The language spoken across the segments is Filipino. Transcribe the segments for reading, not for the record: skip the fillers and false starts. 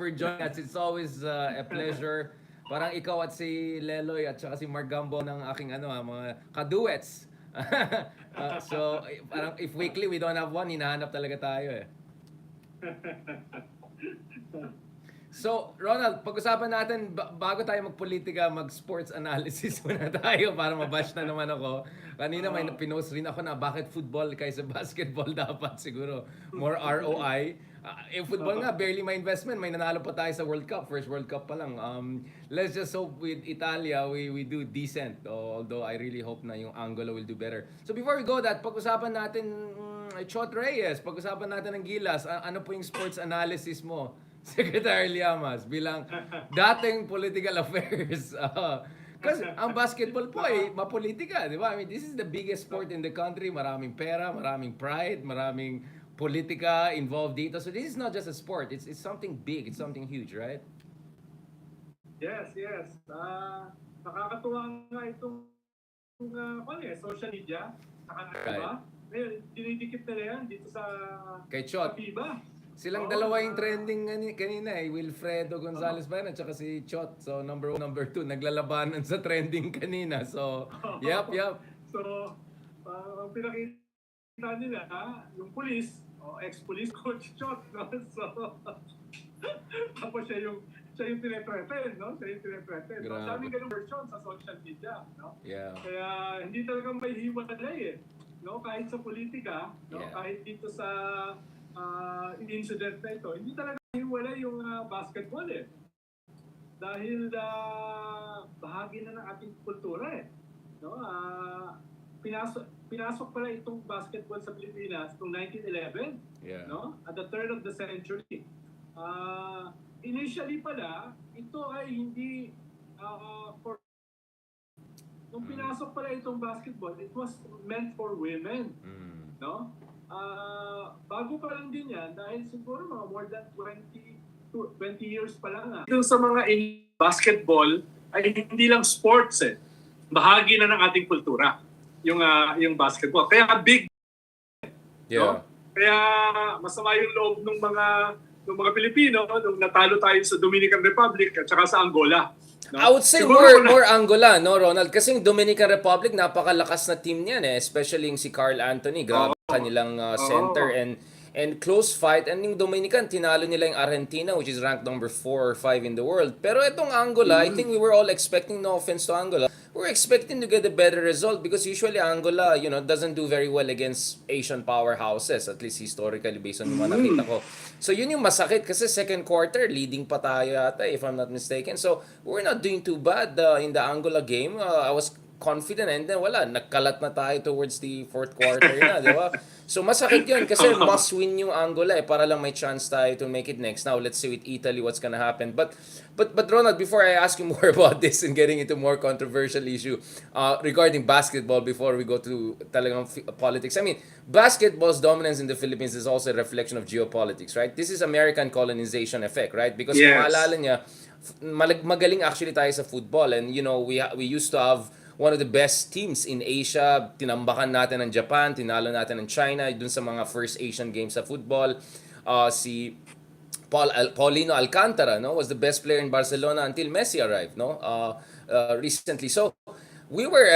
for joining us. It's always a pleasure. Parang ikaw at si Leloy at saka si Mark Gambo ng aking mga kaduets. So, parang if weekly we don't have one, hinahanap talaga tayo eh. So, Ronald, pag-usapan natin, bago tayo magpolitika, mag-sports analysis muna tayo para mabash na naman ako. Kanina may pinost rin ako na bakit football kaysa basketball dapat siguro. More ROI. Yung football nga, barely may investment. May nanalo pa tayo sa World Cup. First World Cup pa lang. Let's just hope with Italia, we do decent. Although I really hope na yung Angola will do better. So before we go that, pag-usapan natin, Chot Reyes, pag-usapan natin ng Gilas. Ano po yung sports analysis mo? Secretary Llamas bilang dating political affairs. Kasi ang basketball po ay mapolitika, di ba? I mean, this is the biggest sport in the country. Maraming pera, maraming pride, maraming politika involved dito. So this is not just a sport. It's something big. It's something huge, right? Yes. Nakakatuwa nga itong social media. Diba? Ngayon, dinidikit na yan dito sa kay Chot. FIBA. Silang dalawa yung trending kanina eh. Wilfredo Gonzalez ba yan at saka si Chot. So number 1, number 2, naglalabanan sa trending kanina. So, yep. So, ang pinakita nila, yung police, ex-police coach Chot, no? So, tapos siya yung tine-threaten, no? Siya yung tine-threaten. So, daming ganung version sa social media, no? Yeah. Kaya hindi talagang may hiwalay eh. No? Kahit sa politika, no? Yeah. Kahit dito sa incident na ito, hindi talaga hiwalay yung basketball eh. Dahil bahagi na ng ating kultura eh. No? Pinasok pala itong basketball sa Pilipinas noong 1911, Yeah. no? At the turn of the century. Initially pala, ito ay hindi nung pinasok pala itong basketball, it was meant for women. No? Bago pa lang din yan, dahil siguro mga more than 20 years pa lang. Yung sa mga basketball ay hindi lang sports eh. Bahagi na ng ating kultura yung basketball. Kaya big. Yeah. No? Kaya masama yung loob ng mga Pilipino nung natalo tayo sa Dominican Republic at saka sa Angola. No? I would say more Angola, no, Ronald? Kasi yung Dominican Republic, napakalakas na team niyan eh. Especially yung si Carl Anthony. Grabe kanilang center and close fight. And yung Dominican, tinalo nila yung Argentina, which is ranked number 4 or 5 in the world. Pero itong Angola, I think we were all expecting, no offense to Angola, we're expecting to get a better result because usually Angola, doesn't do very well against Asian powerhouses, at least historically based on yung mga nakita ko. So yun yung masakit kasi second quarter, leading pa tayo yata if I'm not mistaken. So we're not doing too bad in the Angola game. I was confident and then nagkalat na tayo towards the fourth quarter na, di ba? So masakit yun kasi must win yung Angola para lang may chance tayo to make it next. Now let's see with Italy what's gonna happen. But Ronald, before I ask you more about this and getting into more controversial issue regarding basketball before we go to talagang politics. I mean, basketball's dominance in the Philippines is also a reflection of geopolitics, right? This is American colonization effect, right? Because kung maalala niya, magaling actually tayo sa football and we used to have one of the best teams in Asia. Tinambakan natin ng Japan, tinalo natin ng China dun sa mga first Asian games sa football. Si Paulino Alcantara, was the best player in Barcelona until Messi arrived, recently. So we were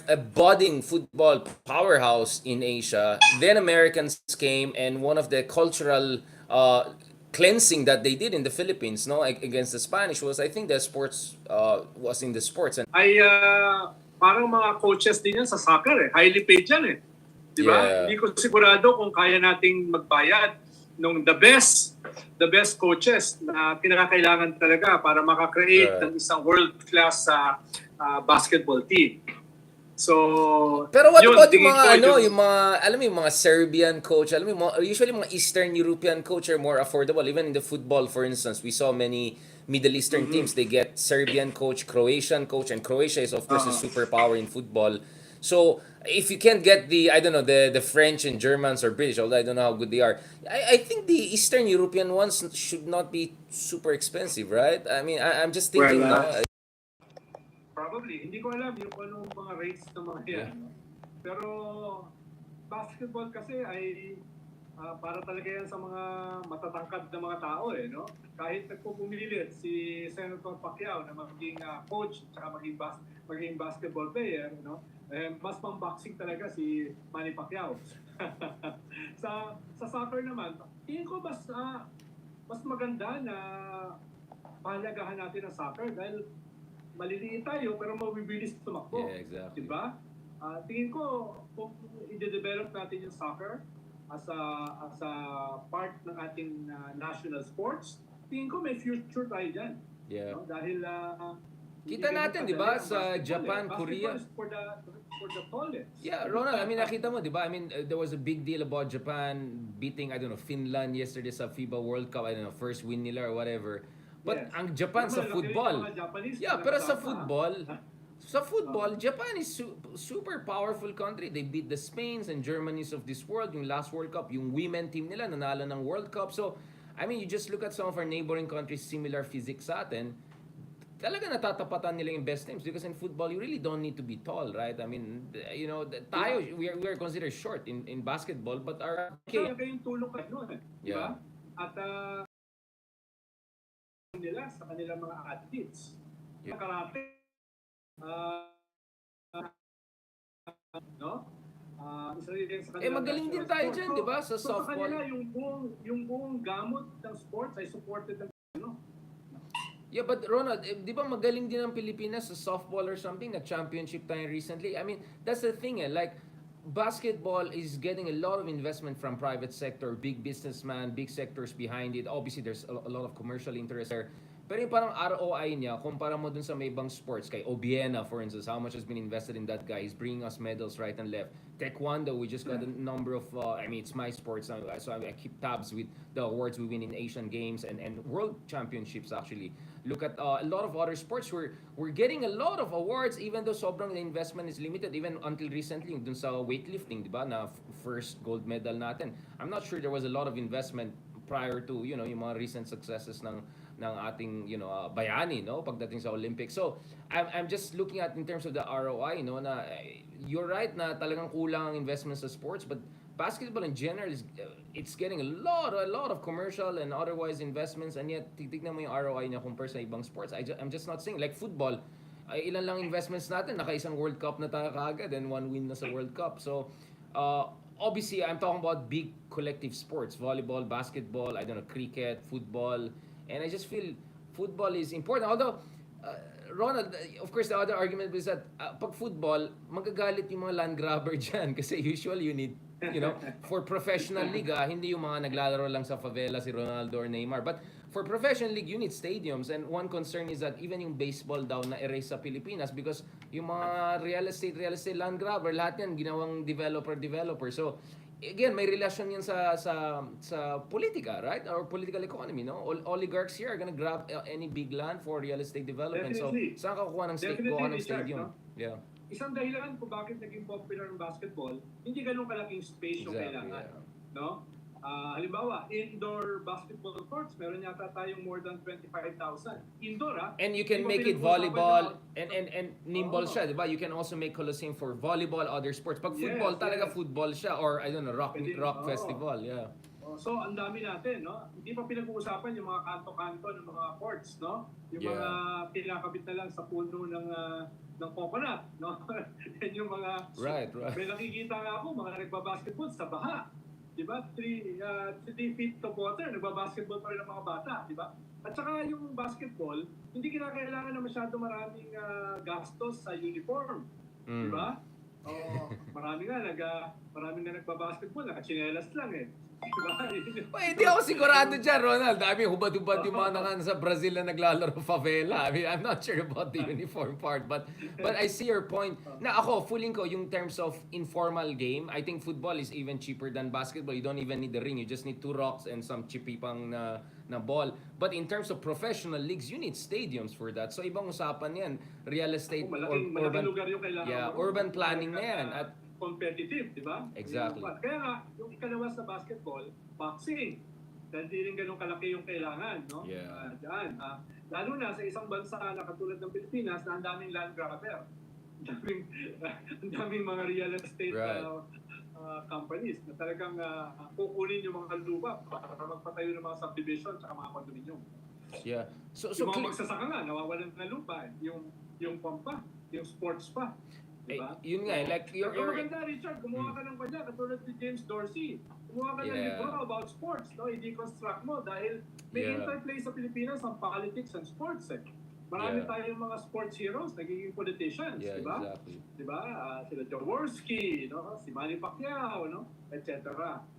a budding football powerhouse in Asia. Then Americans came and one of the cultural cleansing that they did in the Philippines, against the Spanish was, I think, the sports was in the sports. And parang mga coaches din yan sa soccer eh. Highly paid yan eh. Di ba? Yeah. Hindi ko sigurado kung kaya nating magbayad ng the best coaches na kinakailangan talaga para makakreate ng isang world-class basketball team. So, pero what about yung mga alam mo yung mga Serbian coach, alam mo usually mga Eastern European coach are more affordable. Even in the football, for instance, we saw many Middle Eastern teams, they get Serbian coach, Croatian coach, and Croatia is of course a superpower in football. So, if you can't get the French and Germans or British, although I don't know how good they are, I think the Eastern European ones should not be super expensive, right? I mean, I'm just thinking probably. Hindi ko alam yung anong mga rates ng mga yan. Pero basketball kasi ay para talaga yan sa mga matatangkad na mga tao no? Kahit nagpupumilit si Senator Pacquiao na maging coach at maging basketball player, no? Mas pang-boxing talaga si Manny Pacquiao. Sa soccer naman, tingin ko mas maganda na pahalagahan natin ang soccer dahil maliliit tayo pero mabibilis tumakbo. Yeah, exactly. Diba? Tingin ko kung i-develop natin yung soccer as a part ng ating national sports, tingin ko may future tayo dyan. Yeah. No? Dahil kita natin, di ba, sa Japan, Korea. For the tallest. Yeah, Ronald, I mean, nakita mo, di ba? I mean, there was a big deal about Japan beating, I don't know, Finland yesterday sa FIBA World Cup. I don't know, first win nila or whatever. But Yes. ang Japan sa football, pero sa football, Japan is super powerful country. They beat the Spains and Germanys of this world. Yung last World Cup, yung women team nila nanalo ng World Cup. So, I mean, you just look at some of our neighboring countries, similar physics sa atin, talaga natatapatan nila yung best teams because in football, you really don't need to be tall, right? I mean, you know, tayo, we are considered short in basketball, but our... Kaya yung tulong kayo, Yeah. diba? At nila sa kanilang mga athletes. Yung karate, no? Isa rin sa kanilang magaling din national tayo sport. dyan, di ba? Sa Sa softball. kanila, yung buong gamot ng sports ay supported ng Yeah, but Ronald, di ba magaling din ang Pilipinas sa softball or something? Nag-championship tayo recently. I mean, that's the thing like, basketball is getting a lot of investment from private sector, big businessman, big sectors behind it. Obviously, there's a lot of commercial interest there. Pero yung parang ROI niya, kumpara mo dun sa may ibang sports, kay Obiena, for instance, how much has been invested in that guy? He's bringing us medals right and left. Taekwondo, we just got a number of, I mean, it's my sports, so I keep tabs with the awards we win in Asian Games and World Championships, actually. Look at a lot of other sports, we're getting a lot of awards, even though sobrang the investment is limited, even until recently, dun sa weightlifting, di ba, na first gold medal natin. I'm not sure there was a lot of investment prior to, you know, yung mga recent successes ng ating, you know, bayani, no, pagdating sa Olympics. So I'm just looking at in terms of the ROI, no, na you're right na talagang kulang ang investment sa sports, but basketball in general is it's getting a lot of commercial and otherwise investments, and yet titignan mo yung ROI niya compare sa ibang sports. I'm just not saying like football, ilan lang investments natin, naka-isang World Cup na tayo kaagad and one win na sa World Cup. So obviously, I'm talking about big collective sports, volleyball, basketball, I don't know, cricket, football, and I just feel football is important. Although, Ronald, of course, the other argument is that pag football, magagalit yung mga land grabber dyan kasi usually you need, you know, for professional league, hindi yung mga naglalaro lang sa favela si Ronaldo or Neymar. But for professional league, you need stadiums. And one concern is that even yung baseball daw na erase sa Pilipinas because yung mga real estate land grabber, lahat yan ginawang developer. So, again, may relasyon yan sa politika, right? Or political economy, no? Oligarchs here are gonna grab any big land for real estate development. Definitely. So, saan ka kukuha ng stadium? No? Yeah. Isang dahilan kung bakit naging popular ang basketball, hindi ganun kalaking space yung kailangan. Yeah. No? Halimbawa, indoor basketball courts, meron yata tayong more than 25,000. Indoor, And you can make it volleyball and nimble siya, di ba? You can also make Colosseum for volleyball, other sports. Pag football, talaga football siya or I don't know, rock festival, yeah. So, ang dami natin, no? Hindi pa pinag-uusapan yung mga kanto-kanto ng mga courts, no? Yung mga pinakabit na lang sa puno ng coconut, no? Yan yung mga... Right. May nakikita nga ako, mga nagbabasketball sa baha. Diba? 3 feet of water, nagbabasketball pa rin ang mga bata, diba? At saka yung basketball, hindi kinakailangan na masyado maraming gastos sa uniform, diba? Maraming nga nagbabasketball, nakachinelas lang eh. Diba? Hindi ako sigurado dyan, Ronald. I mean, hubad-hubad yung mga sa Brazil na naglalaro favela. I mean, I'm not sure about the uniform part, but I see your point. Na ako, feeling ko, yung terms of informal game, I think football is even cheaper than basketball. You don't even need the ring. You just need 2 rocks and some chippy pang na ball. But in terms of professional leagues, you need stadiums for that. So, ibang usapan yan. Real estate, malaking lugar yung kailangan. Yeah, urban planning na yan. At competitive, di ba? Exactly. Kaya nga, yung ikalawa sa basketball, boxing. Dahil di rin ganun kalaki yung kailangan, no? Yeah. Lalo na sa isang bansa na katulad ng Pilipinas na ang daming land grabber. Ang daming mga real estate companies na talagang kukunin yung mga lupa para magpatayo ng mga subdivision at mga condominium. Yeah. So Yung mga magsasaka nga, nawawalan ng lupa. Yung pampa, yung sports pa. Diba? Yun nga, like Pero maganda, Richard, gumawa ka ng kanya, katulad ni James Dorsey. Gumawa ka ng libro about sports, no? I-deconstruct mo dahil may interplay sa Pilipinas ang politics and sports. Marami tayong mga sports heroes, nagiging politicians, di ba? Exactly. Di ba? Sila Jaworski, no? Si Manny Pacquiao, no? Etc.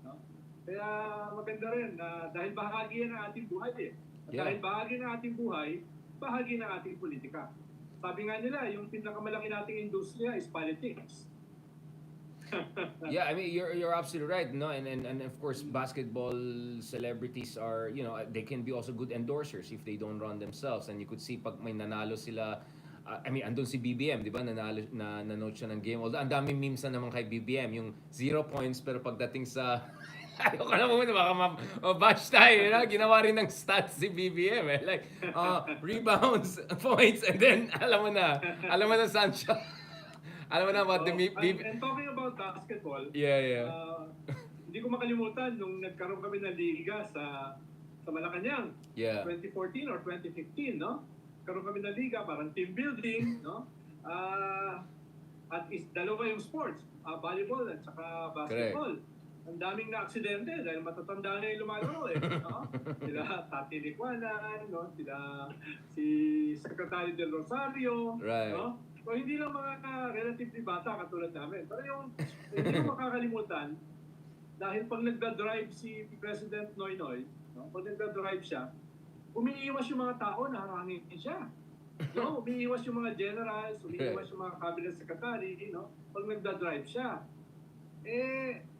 No? Kaya maganda rin na dahil bahagi yan ng ating buhay eh. At dahil bahagi ng ating buhay, bahagi ng ating politika. Sabi nga nila, yung pinakamalaki nating industriya is politics. Yeah, I mean you're absolutely right, no, and of course basketball celebrities are, you know, they can be also good endorsers if they don't run themselves, and you could see pag may nanalo sila, I mean andun si BBM, di ba, nanalo na nanood siya ng game, although ang daming memes na naman kay BBM yung 0 points pero pagdating sa ayoko na muna baka mabash tayo, you know? Ginawa rin ng stats si BBM eh, like rebounds, points, and then alam mo na saan siya. Alam mo na about the and talking about basketball, hindi ko makalimutan nung nagkaroon kami ng liga sa Malacanang, 2014 or 2015, no? Karoon kami ng liga, parang team building, no? At dalawa yung sports, volleyball at saka basketball. Correct. Ang daming na-aksidente dahil matatanda na yung lumalaro eh. No? Sila Tati Liquanan, no? Sila si Secretary Del Rosario, no? So hindi lang mga relatively bata katulad namin. Pero hindi ko makakalimutan, dahil pag nagda-drive si President Noynoy, no? Pag nagda-drive siya, umiiwas yung mga tao na harangin siya. No? Umiiwas yung mga generals, umiiwas yung mga cabinet secretary, no? Pag nagda-drive siya.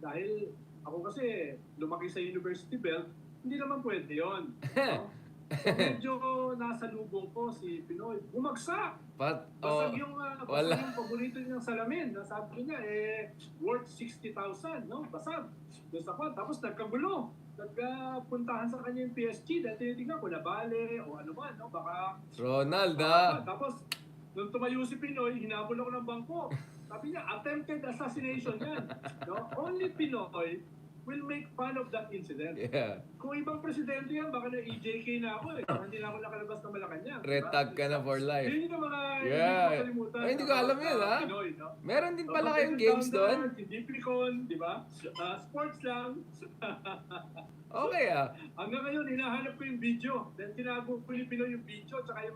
Dahil ako kasi lumaki sa University Belt, hindi naman pwede yun. No? So medyo nasa lubong ko si Pinoy. Bumagsak! Basag yung paborito niyang salamin. Nasabi niya, worth 60,000, no? Basag. Doon sa kwan. Tapos nagkagulo. Nagpuntahan sa kanya yung PSG. Dahil tinitignan ko, nabale o ano man, no? Baka Ronald, tapos, nung tumayo si Pinoy, hinabol ako ng bangko. Sabi niya, attempted assassination yan. No? Only Pinoy will make fun of that incident. Yeah. Kung ibang presidente yan, baka na-EJK na ako eh. Hindi na ako nakalabas ng Malacanang. Retag ka na for life. Yun yung mga hindi ko makalimutan. Ay, hindi ko alam yun, ha? Pinoy, no? Meron din pala kayong games doon. Hindi Picon, di ba? Sports lang. Okay, Hanggang ngayon, hinahanap ko yung video. Then tinago ko ni Pinoy yung video, tsaka yung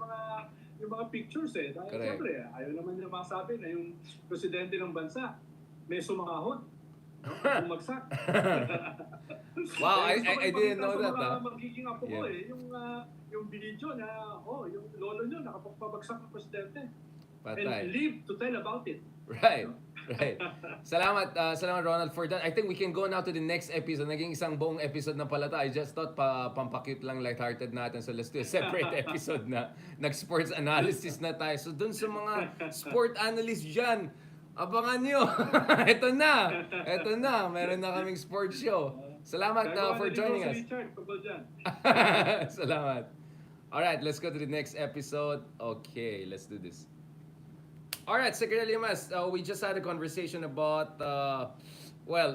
mga pictures eh. Dahil siyempre, ayaw naman nila masabi na yung presidente ng bansa may sumahod. No? Bumagsak. Wow, I didn't know that. Magiging apo ko eh, yung video na, yung lolo nyo nakapagpabagsak ng presidente. Patay. And live to tell about it. Right. Right. Salamat Ronald for that. I think we can go now to the next episode. Naging isang buong episode na pala tayo. I just thought pampakute lang, lighthearted natin. So let's do a separate episode na nag-sports analysis na tayo. So dun sa mga sport analysts dyan, abangan nyo. Ito na. Meron na kaming sports show. Salamat for joining us. Salamat. Alright, let's go to the next episode. Okay, let's do this. Alright, Secretary Limas, we just had a conversation about,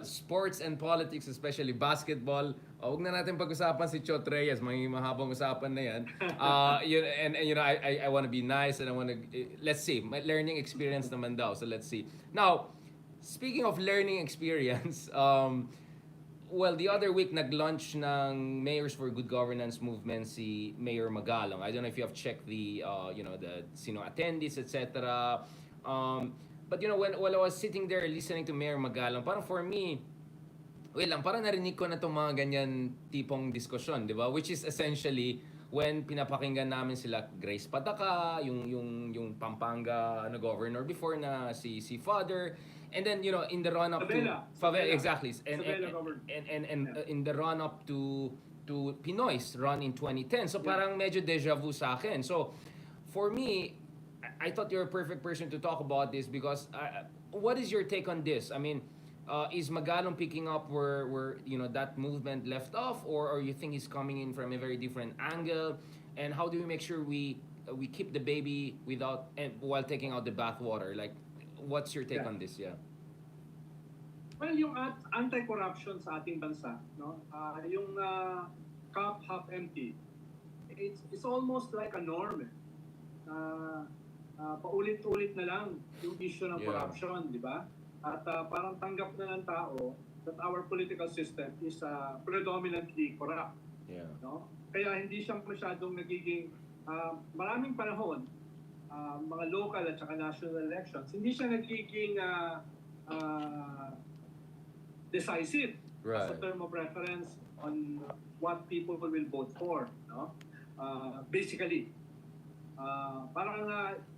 sports and politics, especially basketball. Huwag na natin pag-usapan si Chot Reyes, may mahabang usapan na yan. I want to be nice and I want to, let's see, my learning experience naman daw, so let's see. Now, speaking of learning experience, the other week nag-launch ng Mayors for Good Governance movement si Mayor Magalong. I don't know if you have checked the attendees, etc. But while I was sitting there listening to Mayor Magalong, parang for me, parang narinig ko na itong mga ganyan tipong diskusyon, di ba? Which is essentially when pinapakinggan namin sila Grace Pataka, yung Pampanga governor before na si Father. And then in the run up to Favela, exactly, and in the run up to Pinoy's run in 2010. So parang medyo deja vu sa akin. So for me, I thought you're a perfect person to talk about this because what is your take on this? I mean, is Magalong picking up where that movement left off, or you think he's coming in from a very different angle? And how do we make sure we keep the baby while taking out the bathwater? Like, what's your take on this? Yeah. Well, yung anti-corruption sa ating bansa, no? Yung cup half empty, it's almost like a norm. Paulit-ulit na lang yung issue ng corruption, di ba? At parang tanggap na ng tao that our political system is predominantly corrupt. Yeah. No? Kaya hindi siya masyadong nagiging maraming panahon, mga local at saka national elections, hindi siya nagiging decisive as a term of reference on what people will vote for. No? Basically, parang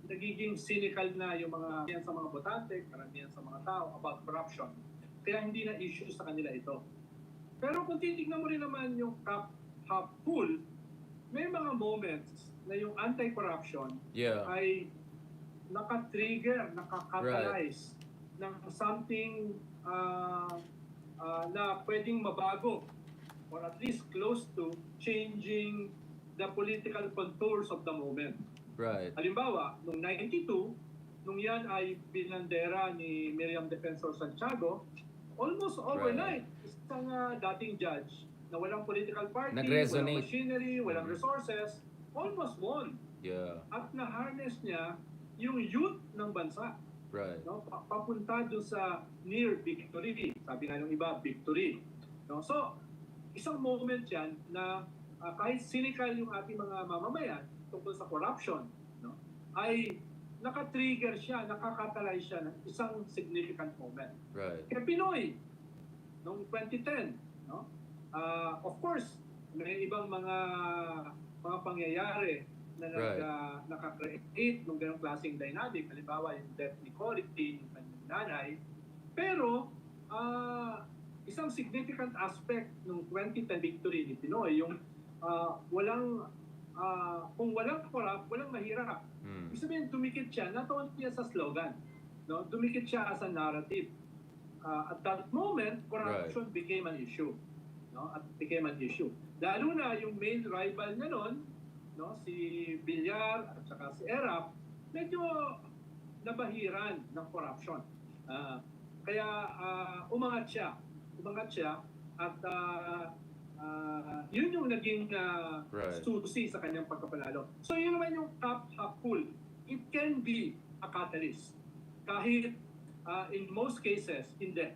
nagiging cynical na yung mga sa mga botante, karamihan sa mga tao about corruption. Kaya hindi na issue sa kanila ito. Pero kung titignan mo rin naman yung cup half full, may mga moments na yung anti-corruption ay naka-trigger, naka-catalyze ng something na pwedeng mabago or at least close to changing the political contours of the moment. Right. Halimbawa, noong 92, nung yan ay binandera ni Miriam Defensor Santiago, almost overnight, isang dating judge na walang political party, walang machinery, walang resources, almost won. Yeah. At na-harness niya yung youth ng bansa. Right. No? Papunta doon sa near victory. Sabi nga ng iba, victory. No? So, isang moment yan na kahit cynical yung ating mga mamamayan tungkol sa corruption, no, ay naka-trigger siya, nakakatalize siya ng isang significant moment. Right. Kaya Pinoy, noong 2010, no, of course, may ibang mga pangyayari na naka-create ng ganong klaseng dynamic. Halimbawa, yung death ni Cory, yung kanyang nanay. Pero, isang significant aspect ng 2010 victory ni Pinoy, yung kung walang corrupt, walang mahirap. Ibig sabihin, dumikit siya, not only as a slogan, no? Dumikit siya as a narrative. At that moment, corruption became an issue. No? At became an issue. Lalo na yung main rival niya noon, no? Si Villar at saka si Erap, medyo nabahiran ng corruption. Kaya umangat siya at yun yung naging susi sa kanyang pagkapanalo. So yun naman yung cup half full. It can be a catalyst. Kahit in most cases, hindi.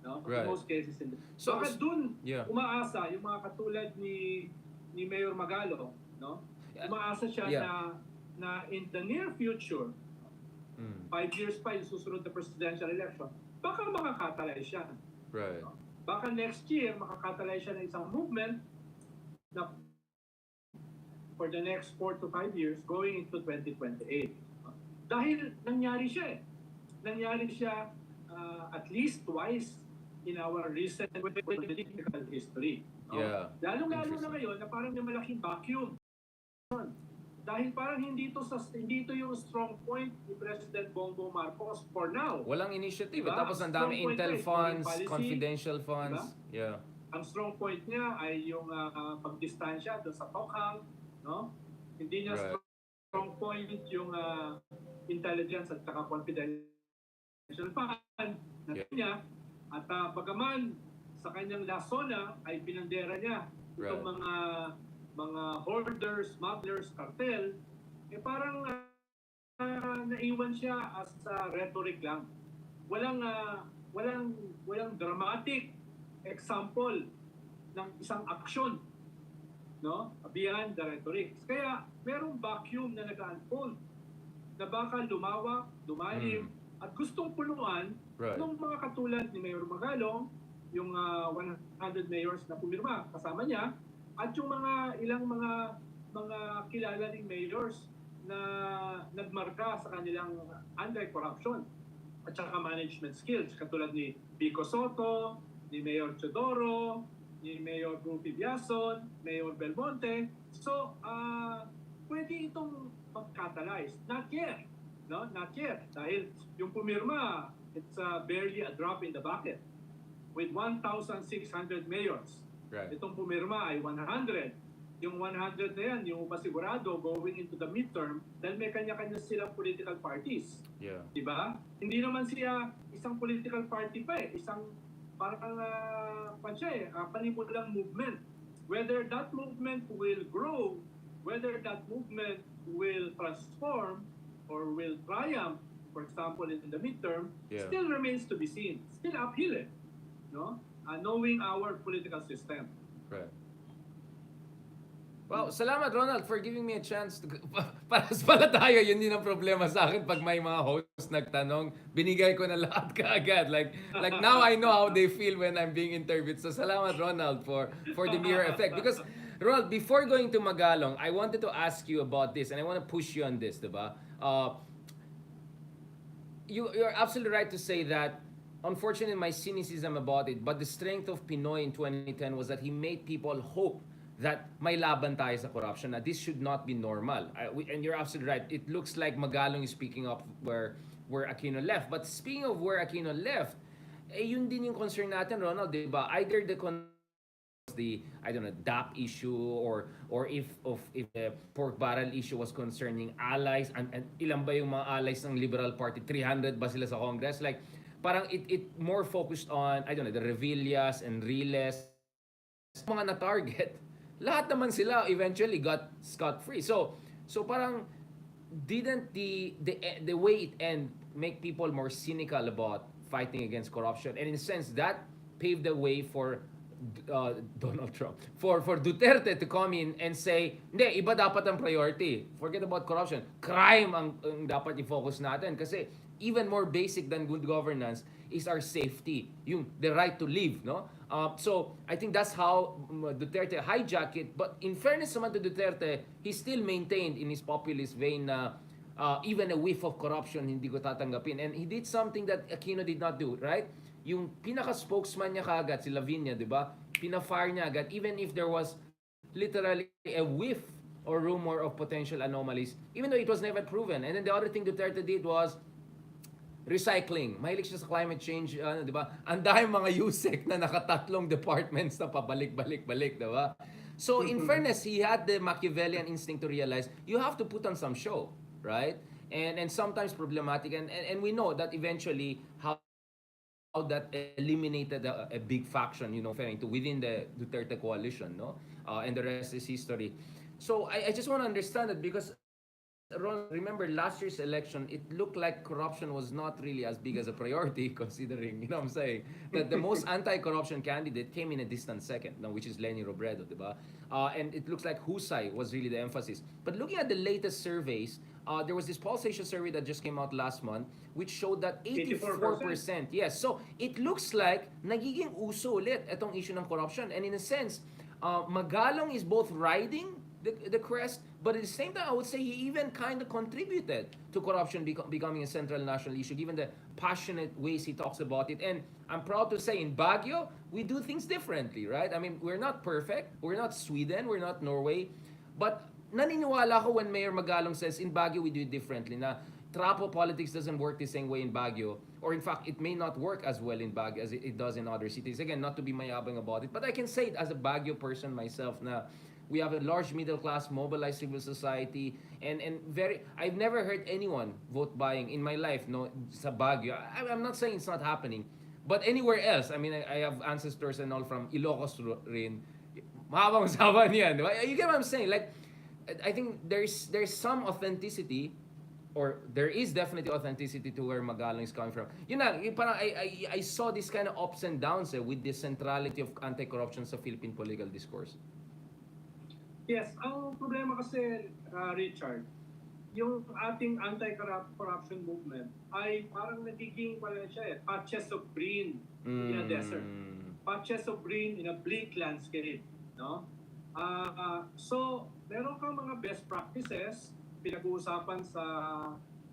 No? In most cases, hindi. So, baka dun umaasa yung mga katulad ni Mayor Magalong, no? Umaasa siya na in the near future, 5 years pa yung susunod na presidential election, baka makakatalize siya. Right. No? Baka next year, makakatalize siya ng isang movement na for the next 4 to 5 years going into 2028. Dahil nangyari siya eh. Nangyari siya at least twice in our recent political history. No? Yeah. Lalo-lalo na ngayon na parang may malaking vacuum. Dahil parang hindi ito yung strong point ni President Bongbong Marcos for now. Walang initiative. Diba? Tapos ang dami intel funds, policy, confidential funds. Diba? Yeah. Ang strong point niya ay yung pagdistansya doon sa Tokhang, no? Hindi niya strong point yung intelligence at saka confidential fund na niya. At bagaman sa kanyang lasona ay pinandera niya itong mga hoarders, smugglers, cartel, parang naiwan siya as rhetoric lang. Walang dramatic example ng isang aksyon, no? Beyond the rhetoric. Kaya merong vacuum na nag-unfold na baka lumawak, lumalim, at gustong punuan ng mga katulad ni Mayor Magalong, yung 100 mayors na pumirma kasama niya, at yung ilang mga kilala ring mayors na nagmarka sa kanilang anti-corruption at saka management skills, katulad ni Pico Soto, ni Mayor Chodoro, ni Mayor Rufi Biason, Mayor Belmonte. So, pwede itong mag-catalyze. Not yet. No? Not yet. Dahil yung pumirma, it's barely a drop in the bucket. With 1,600 mayors. Right. Itong pumirma ay 100. yung 100 na yan, yung pasigurado going into the midterm dahil may kanya-kanya silang political parties. Yeah. Diba? Hindi naman siya isang political party pa isang parang panimulang movement. Whether that movement will grow, whether that movement will transform or will triumph, for example, in the midterm, still remains to be seen. Still uphill, no? Knowing our political system. Right. Wow, salamat Ronald for giving me a chance to paras pala tayo, yun din ang problema sa akin pag may mga host nagtanong, binigay ko na lahat kaagad. Like now I know how they feel when I'm being interviewed. So salamat Ronald for the mirror effect. Because Ronald, before going to Magalong, I wanted to ask you about this and I want to push you on this, diba? You're absolutely right to say that unfortunately my cynicism about it, but the strength of Pinoy in 2010 was that he made people hope that may laban tayo sa corruption, na this should not be normal. And you're absolutely right. It looks like Magalong is speaking up where Aquino left. But speaking of where Aquino left, yun din yung concern natin, Ronald, di ba? Either the DAP issue or if the pork barrel issue was concerning allies and ilan ba yung mga allies ng Liberal Party, 300 ba sila sa Congress, like parang it more focused on the Revillas and Riles, mga na-target, lahat naman sila eventually got scot-free. So parang didn't the way it end make people more cynical about fighting against corruption, and in a sense that paved the way for Donald Trump, for Duterte to come in and say, hindi, iba dapat ang priority. Forget about corruption. Crime ang dapat i-focus natin kasi even more basic than good governance is our safety, the right to live, no? So I think that's how Duterte hijacked it. But in fairness naman to Duterte, he still maintained in his populist vein na even a whiff of corruption hindi ko tatanggapin. And he did something that Aquino did not do, right? Yung pinaka-spokesman niya kaagad, si Lavinia, di ba? Pina-fire niya agad, even if there was literally a whiff or rumor of potential anomalies, even though it was never proven. And then the other thing Duterte did was recycling. Mahilig siya sa climate change, di ba? Ang dahil mga USEC na nakatatlong departments na pabalik-balik-balik, di ba? So in fairness, he had the Machiavellian instinct to realize you have to put on some show, right? And sometimes problematic, and we know that eventually how that eliminated a big faction, referring to within the Duterte coalition, no? And the rest is history. So I just want to understand it because Ron, remember last year's election, it looked like corruption was not really as big as a priority, considering, what I'm saying, that the most anti-corruption candidate came in a distant second, which is Leni Robredo, diba? And it looks like Husay was really the emphasis. But looking at the latest surveys, there was this pulsation survey that just came out last month, which showed that 84%. Yes, so it looks like nagiging uso ulit itong issue ng corruption. And in a sense, Magalong is both riding the crest, but at the same time, I would say he even kind of contributed to corruption becoming a central national issue, given the passionate ways he talks about it. And I'm proud to say, in Baguio, we do things differently, right? I mean, we're not perfect. We're not Sweden. We're not Norway. But naniniwala ko when Mayor Magalong says, in Baguio, we do it differently. Na trapo politics doesn't work the same way in Baguio. Or in fact, it may not work as well in Baguio as it does in other cities. Again, not to be mayabang about it, but I can say it as a Baguio person myself na we have a large middle class, mobilized civil society, and I've never heard anyone vote buying in my life, no, sa Baguio. I'm not saying it's not happening, but anywhere else, I mean, I have ancestors and all from Ilocos rin. Mahabang usapan yan, di ba? You get what I'm saying? Like, I think there's some authenticity, or there is definitely authenticity to where Magalong is coming from. Yun na, parang I saw this kind of ups and downs with the centrality of anti-corruption sa Philippine political discourse. Yes, ang problema kasi, Richard, yung ating anti-corruption movement ay parang nagiging patches of green in a desert. Patches of green in a bleak landscape, no? So, meron kang mga best practices, pinag-uusapan sa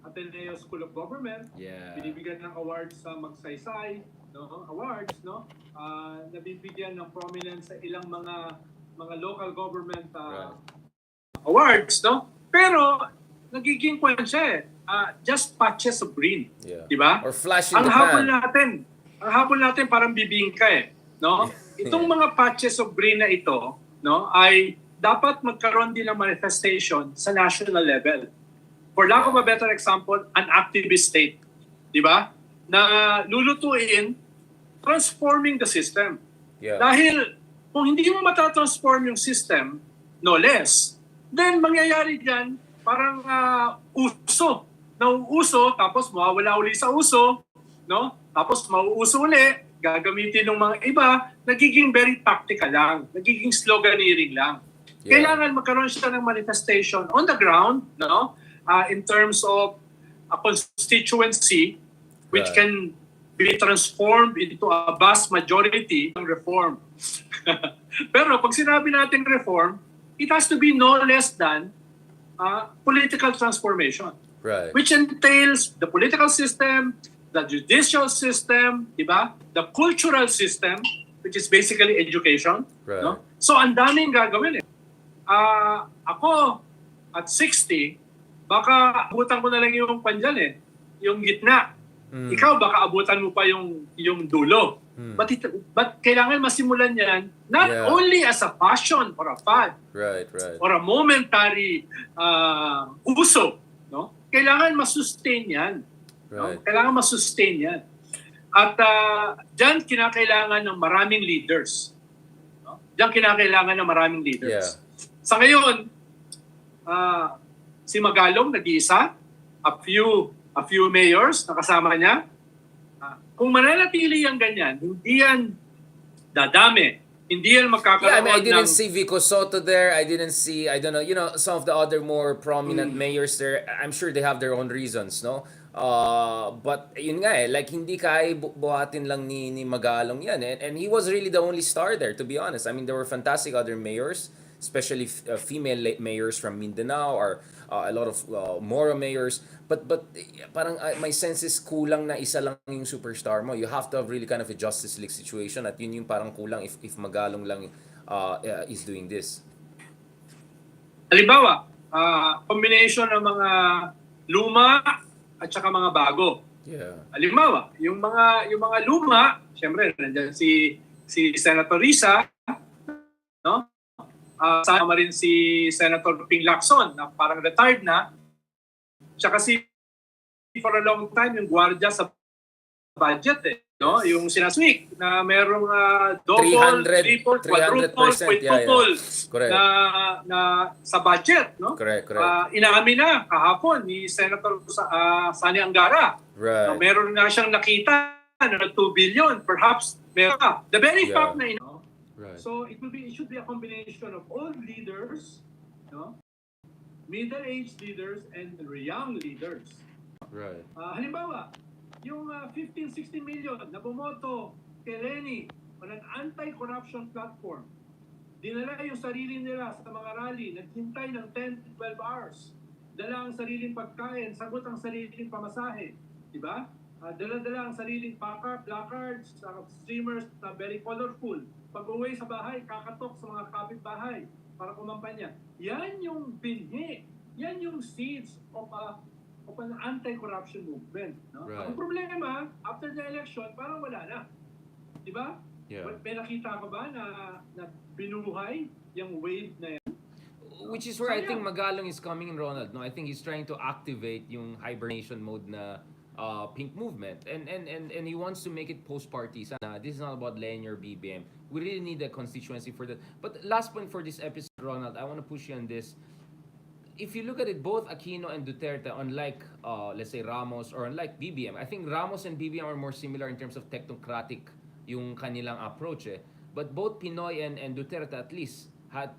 Ateneo School of Government, binibigyan ng awards sa Magsaysay, no? Awards, no? Nabibigyan ng prominence sa ilang mga local government awards, no? Pero nagiging just patches of green, di ba? Or flash in ang the pan. Habol natin parang bibingka no? Itong mga patches of green na ito, no, ay dapat magkaroon din ng manifestation sa national level. For lack of a better example, an activist state. Di ba? Na lulutuin, transforming the system. Yeah. Dahil kung hindi mo matatransform yung system, no less, then mangyayari dyan parang uso. Nauuso, tapos mawawala uli sa uso, no? Tapos mauuso uli, gagamitin ng mga iba, nagiging very tactical lang, nagiging sloganeering lang. Yeah. Kailangan magkaroon siya ng manifestation on the ground, no? In terms of a constituency which Right. can be transformed into a vast majority ng reform. Pero pag sinabi natin reform, it has to be no less than political transformation. Right. Which entails the political system, the judicial system, diba? The cultural system, which is basically education. Right. No? So ang daming gagawin eh. Ako, at 60, baka abutan ko na lang yung pandyan eh, yung gitna. Ikaw, baka abutan mo pa yung dulo. But kailangan masimulan yan, not only as a passion or a fad, Right. or a momentary uso, no? Kailangan masustain yan. Right. No? Kailangan masustain yan. At dyan kinakailangan ng maraming leaders. No? Dyan kinakailangan ng maraming leaders. Yeah. Sa ngayon, si Magalong nag-iisa, a few mayors na kasama niya. Kung mananatili yung ganyan, hindi yan dadami. Hindi yan magkakaroon I didn't see Vico Soto there. I didn't see, I don't know, some of the other more prominent mayors there. I'm sure they have their own reasons, no? But yun nga like hindi kaya buhatin lang ni Magalong yan. And he was really the only star there, to be honest. I mean, there were fantastic other mayors, especially female mayors from Mindanao or a lot of Moro mayors. But parang my sense is kulang na isa lang yung superstar mo. You have to have really kind of a Justice League situation at yun yung parang kulang if Magalong lang is doing this. Halimbawa, combination ng mga luma at saka mga bago. Yeah. Halimbawa, yung mga luma, syempre nandiyan si Senator Risa, no? Sama rin si Senator Ping Lacson na parang retired na. Tsaka for a long time yung gwardiya sa budget no? Yung sinasweek na merong double, 300%, triple, quadruple, quintuple na sa budget, no? Correct. Inaamin na kahapon ni Senator Sani Angara. Right. Meron nga siyang nakita na 2 billion, perhaps meron ka. The very fact na Right. So it should be a combination of old leaders, no? Middle-aged leaders, and young leaders. Right. Halimbawa, yung 15-16 million na bumoto kay Lenny on an anti-corruption platform, dinala yung sarili nila sa mga rally, naghintay ng 10-12 hours, dala ang sariling pagkain, sagot ang sariling pamasahe, di ba? Dala-dala ang sariling placards, streamers na very colorful. Pag-uwi sa bahay, kakatok sa mga kapitbahay para kumampanya. Yan yung binhi. Yan yung seeds of an anti-corruption movement. No? Right. Ang problema, after the election, parang wala na. Di ba? Yeah. May nakita ka ba na binuhay yung wave na yan? Which is where I think Magalong is coming in, Ronald. No, I think he's trying to activate yung hibernation mode na pink movement, and he wants to make it post-party. This is not about linear BBM. We really need a constituency for that. But last point for this episode, Ronald, I want to push you on this. If you look at it, both Aquino and Duterte, unlike let's say Ramos or unlike BBM, I think Ramos and BBM are more similar in terms of technocratic yung kanilang approach. But both Pinoy and Duterte at least had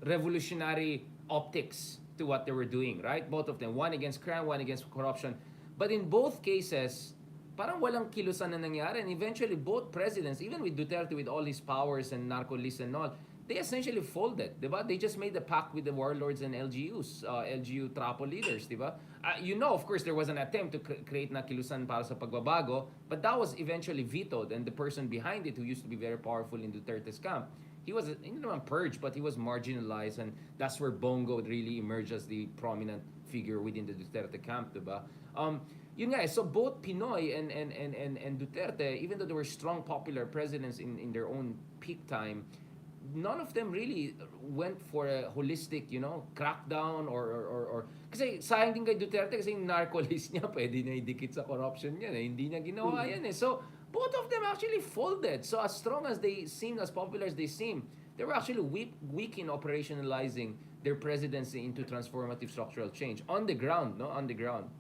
revolutionary optics to what they were doing, right? Both of them, one against crime, one against corruption. But in both cases, parang walang kilusan na nangyari. And eventually, both presidents, even with Duterte with all his powers and narco lists and all, they essentially folded, di ba? They just made a pact with the warlords and LGUs, LGU Trapo leaders, di ba? Of course, there was an attempt to create na kilusan para sa pagbabago, but that was eventually vetoed, and the person behind it, who used to be very powerful in Duterte's camp, he was, hindi naman purged, but he was marginalized, and that's where Bongo really emerged as the prominent figure within the Duterte camp, di ba? Yun nga, so both Pinoy and Duterte, even though they were strong popular presidents in their own peak time, none of them really went for a holistic, crackdown or kasi sayang din kay Duterte kasi yung narco list niya pwede na idikit sa corruption niya, hindi niya ginawa yan eh. So, both of them actually folded. So, as strong as they seem, as popular as they seem, they were actually weak in operationalizing their presidency into transformative structural change on the ground, no? On the ground.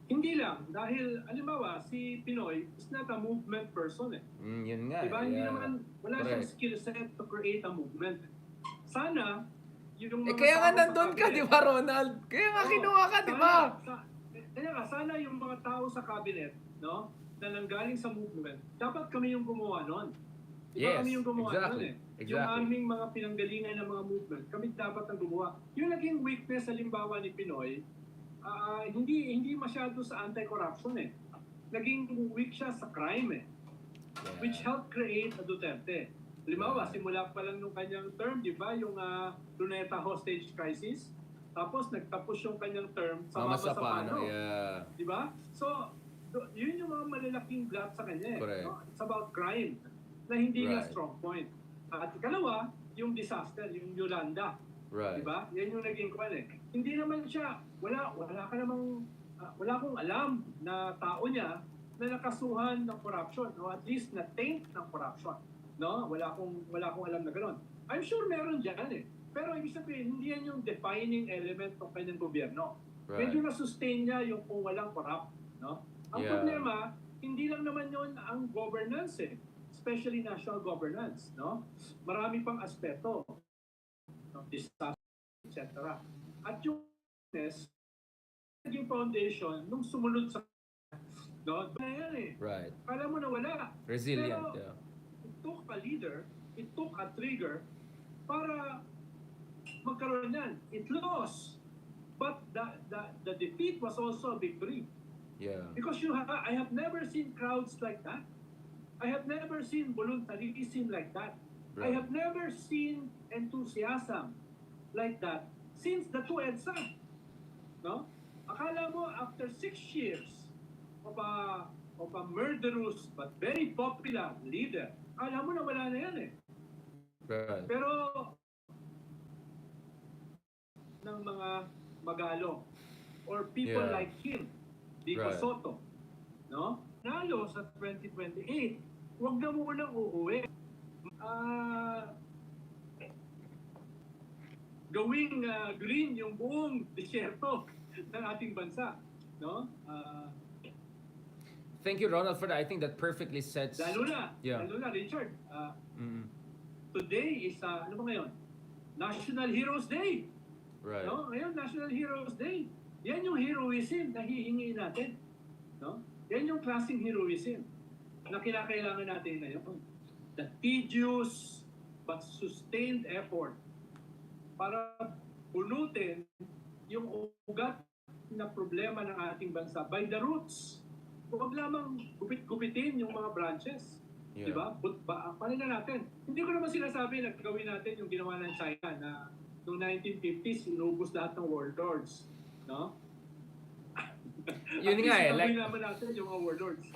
Hindi lang, dahil, alimbawa, si Pinoy is not a movement person eh. Yun nga. Diba? Hindi Yeah. naman, wala siyang skill set to create a movement. Sana, yung mga Kaya nga tao sa nandun ka, cabinet- di ba, Ronald? Kaya nga Oo, kinuha ka, di ba? Kaya nga, sana yung mga tao sa cabinet, no, na nanggaling sa movement, dapat kami yung gumawa nun. Diba Yes, kami yung gumawa exactly, nun eh. Yung exactly. aming mga pinanggalingan ng mga movement, kami dapat ang gumawa. Yung naging weakness, halimbawa ni Pinoy, hindi masyado sa anti-corruption eh. Naging weak siya sa crime eh. Yeah. Which helped create a Duterte. Halimbawa, simula pa lang nung kanyang term, di ba, yung Luneta hostage crisis, tapos nagtapos yung kanyang term sa Mama Sapano. Yeah. Di ba? So, yun yung mga malalaking blot sa kanya eh. Correct. No? It's about crime na hindi niya Right. strong point. At ikalawa, yung disaster, yung Yolanda. Right. Diba? Yan yung naging kwan eh. Hindi naman siya, wala akong alam na tao niya na nakasuhan ng corruption o at least na taint ng corruption. No? Wala akong alam na gano'n. I'm sure meron dyan eh. Pero ibig sabihin, hindi yan yung defining element ng kanyang gobyerno. Right. Medyo na-sustain niya yung kung walang corrupt. No? Ang Yeah. problema, hindi lang naman yun ang governance eh. Especially national governance. No? Marami pang aspeto. Disaster, etc. At yung naging foundation nung sumunod sa no, na yan eh. Right. Kala mo na wala. Resilient. Pero, Yeah. it took a leader, it took a trigger para magkaroon yan. It lost. But the defeat was also a victory. Yeah. Because I have never seen crowds like that. I have never seen voluntarism like that. I Right. have never seen enthusiasm like that since the two EDSA. No? Akala mo after 6 years of a murderous but very popular leader, akala mo na wala na yan eh. Right. Pero ng mga Magalong or people Yeah. like him, Vico Right. Soto, no? Nalo sa 2028, huwag na munang uuwi. Gawing green yung buong disyerto ng ating bansa, no? Thank you, Ronald, for that. I think that perfectly sets. Lalo na, Yeah. Richard, Mm-mm. today is, ano ba ngayon? National Heroes Day. Right. No? Ngayon, National Heroes Day. Yan yung heroism na hihingi natin. No? Yan yung klaseng heroism na kinakailangan natin ngayon. The tedious but sustained effort para bunutin yung ugat na problema ng ating bansa by the roots. Huwag lamang gupit-gupitin yung mga branches. Yeah. Diba? Paano na natin? Hindi ko naman sinasabi na gawin natin yung ginawa ng China na noong 1950s, inubos lahat ng warlords. No? Yun nga eh, like- Gawin naman natin yung mga warlords.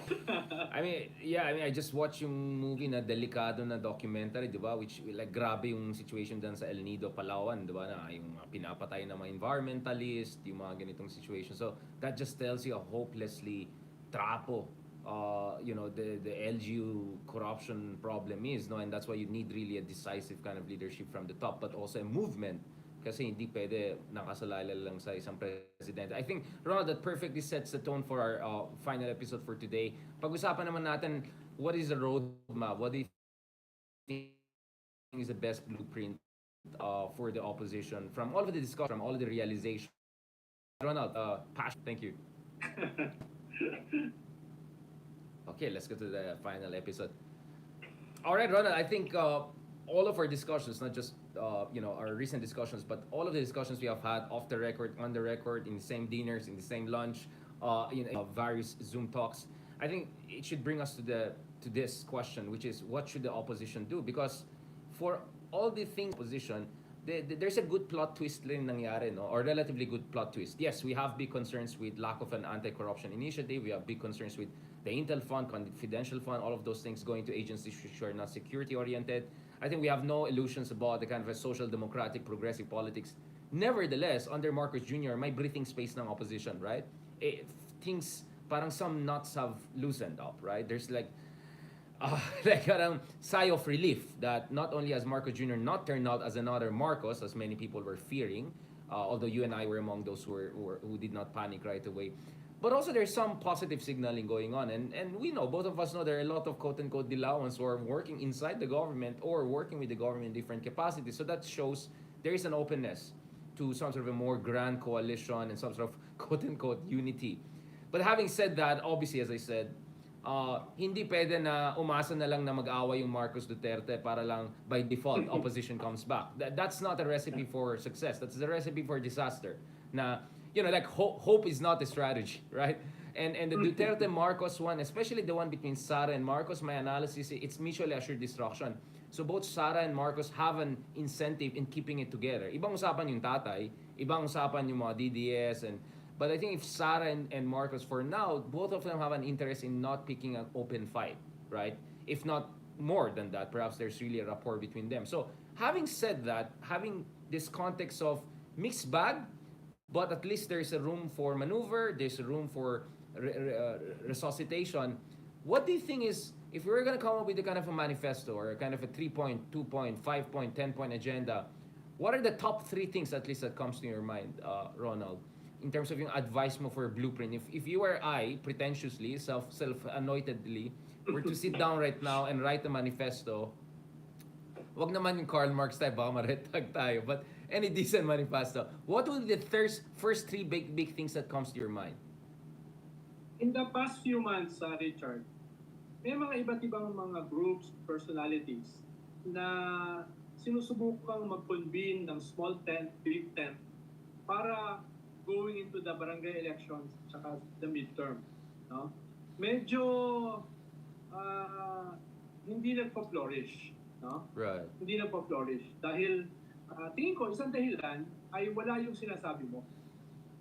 I just watched yung movie na delikado na documentary, di ba? Which, like, grabe yung situation dyan sa El Nido, Palawan, di ba? Na yung pinapatay ng mga environmentalist, yung mga ganitong situation. So, that just tells you how hopelessly trapo, the LGU corruption problem is, no? And that's why you need really a decisive kind of leadership from the top, but also a movement. Kasi hindi pwede nakasalala lang sa isang presidente. I think, Ronald, that perfectly sets the tone for our final episode for today. Pag-usapan naman natin, what is the roadmap? What do you think is the best blueprint for the opposition from all of the discussion, from all of the realization? Ronald, passion. Thank you. Okay, let's go to the final episode. All right, Ronald, I think all of our discussions, not just our recent discussions, but all of the discussions we have had off the record, on the record, in the same dinners, in the same lunch, various Zoom talks, I think it should bring us to this question, which is what should the opposition do? Because for all the things opposition, there's a good plot twist rin nangyari, no? Or relatively good plot twist. Yes, we have big concerns with lack of an anti-corruption initiative. We have big concerns with the Intel Fund, Confidential Fund, all of those things going to agencies which are not security-oriented. I think we have no illusions about the kind of a social democratic progressive politics. Nevertheless, under Marcos Jr., may breathing space ng opposition, right? Things, parang some knots have loosened up, right? There's like a sigh of relief that not only has Marcos Jr. not turned out as another Marcos, as many people were fearing, although you and I were among those who did not panic right away, but also there's some positive signaling going on. And we know, both of us know, there are a lot of quote-unquote Dilawans who are working inside the government or working with the government in different capacities. So that shows there is an openness to some sort of a more grand coalition and some sort of quote-unquote unity. But having said that, obviously, as I said, hindi pwede na umasa na lang na mag-away yung Marcos Duterte para lang by default opposition comes back. That's not a recipe for success. That's a recipe for disaster. Na, like hope is not a strategy, right? And the Duterte Marcos one, especially the one between Sara and Marcos, my analysis, it's mutually assured destruction. So both Sara and Marcos have an incentive in keeping it together. Ibang usapan yung tatay, ibang usapan yung mga DDS, but I think if Sara and Marcos, for now, both of them have an interest in not picking an open fight, right? If not more than that, perhaps there's really a rapport between them. So having said that, having this context of mixed bag, but at least there's a room for maneuver, there's a room for resuscitation. What do you think is, if we were going to come up with a kind of a manifesto or a kind of a 3-point, 2-point, 5-point, 10-point agenda, what are the top 3 things at least that comes to your mind, Ronald, in terms of yung advice mo for blueprint? If you or I, pretentiously, self-anointedly, were to sit down right now and write a manifesto, wag naman yung Karl Marx type, baka maretag tayo, but any decent manifesto, what would be the first 3 big things that comes to your mind? In the past few months, Richard, may mga iba't ibang mga groups, personalities na sinusubukang mag-convene ng small tent, big tent para going into the barangay elections at the midterm. No? Medyo hindi nagpa-flourish. No? Right. Hindi nagpa-flourish. Dahil tingin ko, isang dahilan ay wala yung sinasabi mo.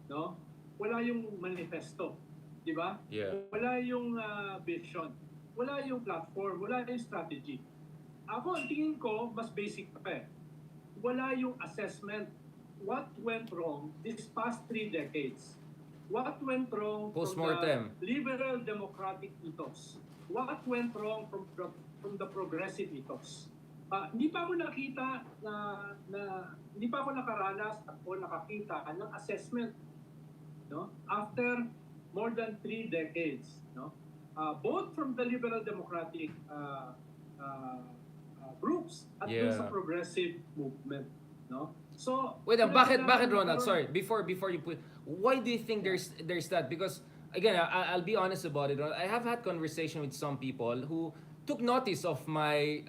No? Wala yung manifesto. Di ba? Yeah. Wala yung vision. Wala yung platform. Wala yung strategy. Ako, ang tingin ko, mas basic pa eh. Wala yung assessment. What went wrong these past 3 decades? What went wrong Postmortem. from the liberal democratic ethos? What went wrong from the progressive ethos? Hindi pa ako nakita hindi pa ako nakaranas o nakakita ng assessment, no? After more than 3 decades, no? Both from the liberal democratic groups at sa progressive movement, no? So wait, bakit Ronald? Sorry, before you put, why do you think there's that? Because again, I'll be honest about it. I have had conversation with some people who took notice of my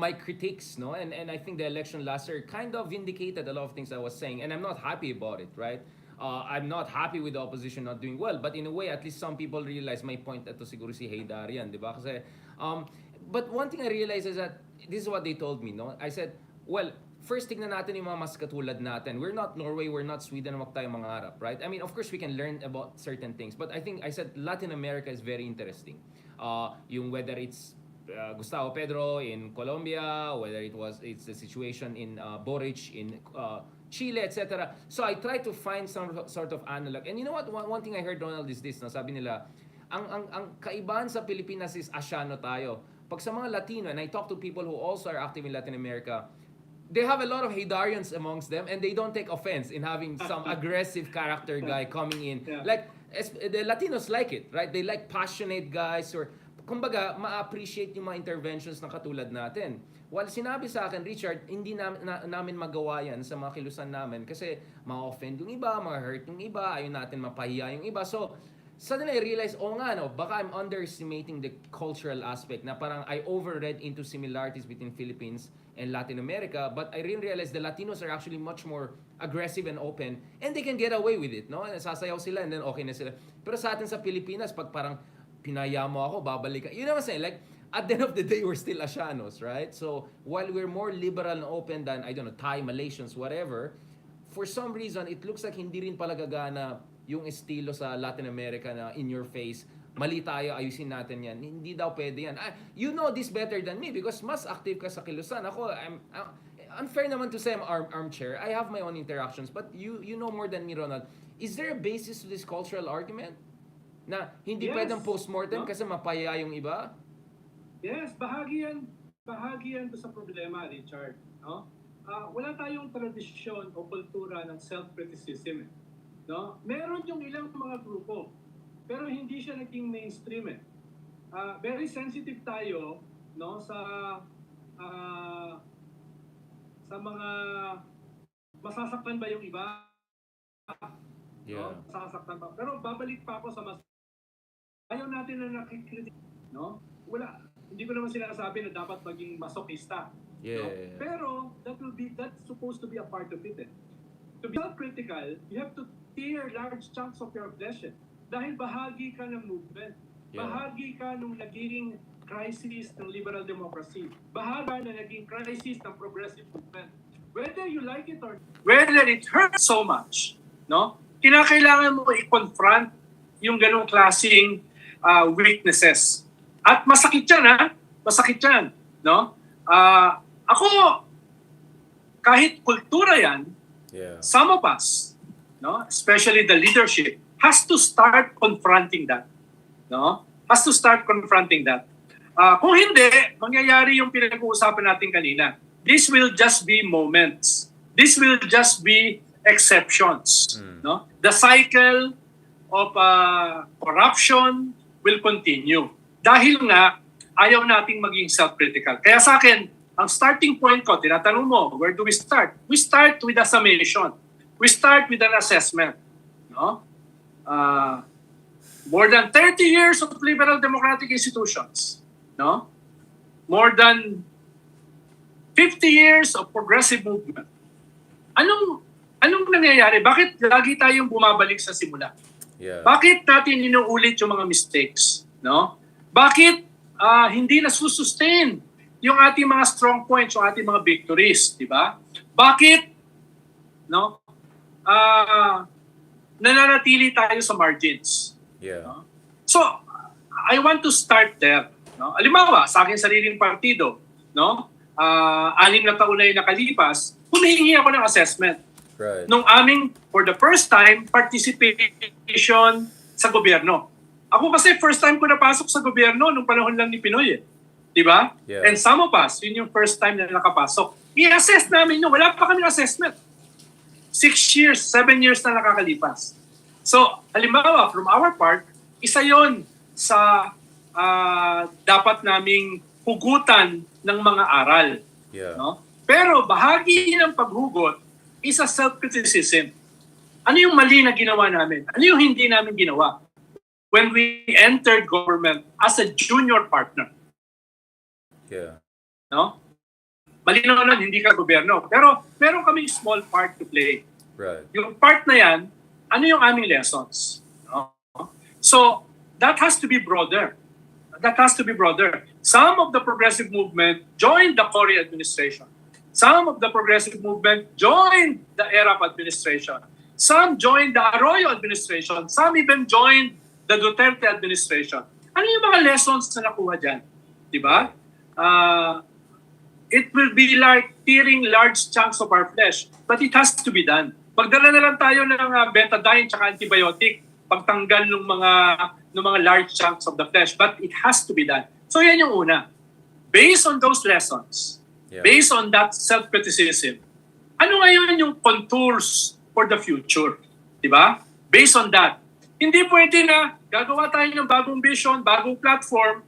my critiques, no, and I think the election last year kind of vindicated a lot of things I was saying, and I'm not happy about it, right? I'm not happy with the opposition not doing well, but in a way, at least some people realize my point. Ito siguro si Haydar yan, di ba? Kasi, but one thing I realized is that this is what they told me, no? I said, well, first tignan natin yung mga mas katulad natin. We're not Norway, we're not Sweden, wag tayong mangarap, right? I mean, of course, we can learn about certain things, but I think I said Latin America is very interesting. Yung whether it's Gustavo Pedro in Colombia, whether it's the situation in Boric in Chile, etc. So I try to find some sort of analog. And you know what? One thing I heard, Ronald, is this. No? Sabi nila, ang kaibahan sa Pilipinas is Asiano tayo. Pag sa mga Latino, and I talk to people who also are active in Latin America, they have a lot of Haydarians amongst them, and they don't take offense in having some aggressive character guy coming in. Yeah. Like, the Latinos like it, right? They like passionate guys, or kumbaga, ma-appreciate yung mga interventions na katulad natin. While sinabi sa akin, Richard, hindi namin magawa yan sa mga kilusan namin kasi ma-offend yung iba, ma-hurt yung iba, ayun natin mapahiya yung iba. So, suddenly I realized, baka I'm underestimating the cultural aspect na parang I overread into similarities between Philippines and Latin America, but I really realized the Latinos are actually much more aggressive and open, and they can get away with it, no? Sasayaw sila and then okay na sila. Pero sa atin sa Pilipinas, pag parang pinaya mo ako, babalik ka. You know what I'm saying? Like, at the end of the day, we're still Asianos, right? So, while we're more liberal and open than, I don't know, Thai, Malaysians, whatever, for some reason, it looks like hindi rin pala gagana yung estilo sa Latin America na in your face, mali tayo, ayusin natin yan. Hindi daw pwede yan. You know this better than me because mas active ka sa kilusan. Ako, unfair naman to say I'm armchair. I have my own interactions, but you know more than me, Ronald. Is there a basis to this cultural argument? Na hindi Yes. pwedeng postmortem No? kasi mapaya yung iba? Yes, bahagi yan to sa problema, Richard. No? Wala tayong tradisyon o kultura ng self-criticism. No? Meron yung ilang mga grupo, pero hindi siya naging mainstream. Very sensitive tayo, no, sa mga masasaktan ba yung iba? Yeah. No? Masasaktan ba? Pero babalik pa ako sa ayaw natin na nakikritik, no? Wala, hindi ko naman sinasabi na dapat maging masokista. Yeah. No? Pero that's supposed to be a part of it. To be self-critical, you have to tear large chunks of your flesh. Dahil bahagi ka ng movement. Yeah. Bahagi ka nung naging crisis ng liberal democracy. Bahagi na naging crisis ng progressive movement. Whether you like it or whether it hurts so much, no? Kinakailangan mo i-confront yung ganong klaseng weaknesses. At masakit yan, ha? Masakit yan, no? Ako, kahit kultura yan, some of us, no, especially the leadership, has to start confronting that. No? Has to start confronting that. Kung hindi, mangyayari yung pinag-uusapan natin kanina. This will just be moments. This will just be exceptions. No? The cycle of corruption will continue. Dahil nga, ayaw nating maging self-critical. Kaya sa akin, ang starting point ko, tinatanong mo, where do we start? We start with a summation. We start with an assessment. No? More than 30 years of liberal democratic institutions. No? More than 50 years of progressive movement. Anong nangyayari? Bakit lagi tayong bumabalik sa simula? Yeah. Bakit natin inuulit yung mga mistakes? No? Bakit hindi nasusustain yung ating mga strong points, yung ating mga victories, di ba? Bakit no? Nananatili tayo sa margins? Yeah. No? So, I want to start there. No? Halimbawa, sa aking sariling partido, no? 6 na taon na yung nakalipas, humihingi ako ng assessment. Right. Nung aming, for the first time, participation sa gobyerno. Ako kasi first time ko napasok sa gobyerno nung panahon lang ni Pinoy. Di ba? Yeah. And some of us, yun yung first time na nakapasok. I-assess namin yun. Wala pa kaming assessment. 6 years, 7 years na nakakalipas. So, halimbawa, from our part, isa yon sa dapat naming hugutan ng mga aral. Yeah. No? Pero bahagi ng paghugot is a self-criticism. Ano yung mali na ginawa namin? Ano yung hindi namin ginawa? When we entered government as a junior partner. Yeah. No? Malinaw nun, hindi ka gobyerno. Pero meron kaming small part to play. Right. Yung part na yan, ano yung aming lessons? No? So, that has to be broader. That has to be broader. Some of the progressive movement joined the Cory administration. Some of the progressive movement joined the ERAP administration. Some joined the Arroyo administration. Some even joined the Duterte administration. Ano yung mga lessons na nakuha dyan? Diba? It will be like tearing large chunks of our flesh, but it has to be done. Magdala na lang tayo ng betadine at antibiotic pagtanggal ng mga large chunks of the flesh, but it has to be done. So yan yung una. Based on those lessons, based on that self-criticism, ano ngayon yung contours for the future? Diba? Based on that, hindi pwede na gagawa tayo ng bagong vision, bagong platform,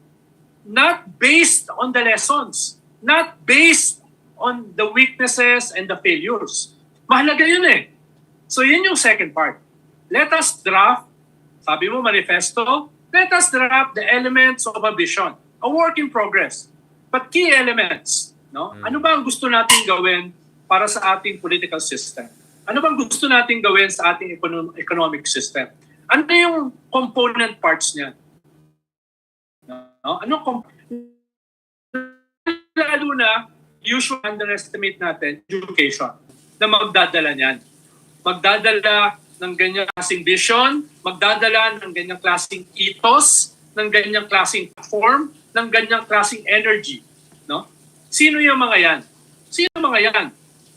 not based on the lessons, not based on the weaknesses and the failures. Mahalaga yun eh. So yun yung second part. Let us draft, sabi mo manifesto, let us draft the elements of a vision, a work in progress. But key elements, no? Ano ba ang gusto nating gawin para sa ating political system? Ano bang gusto nating gawin sa ating economic system? Ano yung component parts niya? No? Lalo na, usually underestimate natin education na magdadala niyan. Magdadala ng ganyang klaseng vision, magdadala ng ganyang klaseng ethos, ng ganyang klaseng form, ng ganyang klaseng energy, no? Sino yung mga yan? Sino mga yan?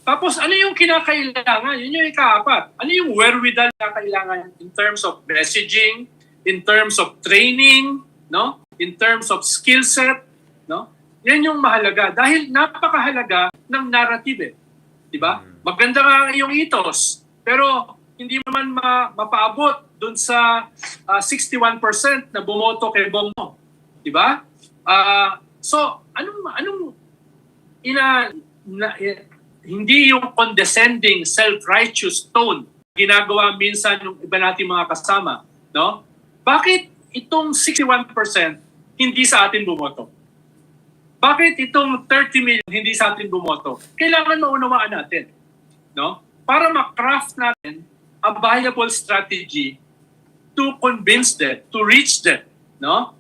Tapos ano yung kinakailangan? Yun yung ikaapat. Ano yung wherewithal na kailangan in terms of messaging, in terms of training, no? In terms of skill set, no? Yan yung mahalaga dahil napakahalaga ng narrative eh. 'Di ba? Maganda nga yung ethos, pero hindi naman mapaabot dun sa 61% na bumoto kay Bongbong. 'Di ba? So, anong hindi yung condescending, self-righteous tone ginagawa minsan yung iba nating mga kasama, no? Bakit itong 61% hindi sa atin bumoto? Bakit itong 30 million hindi sa atin bumoto? Kailangan maunawaan natin, no? Para ma-craft natin a viable strategy to convince them, to reach them, no?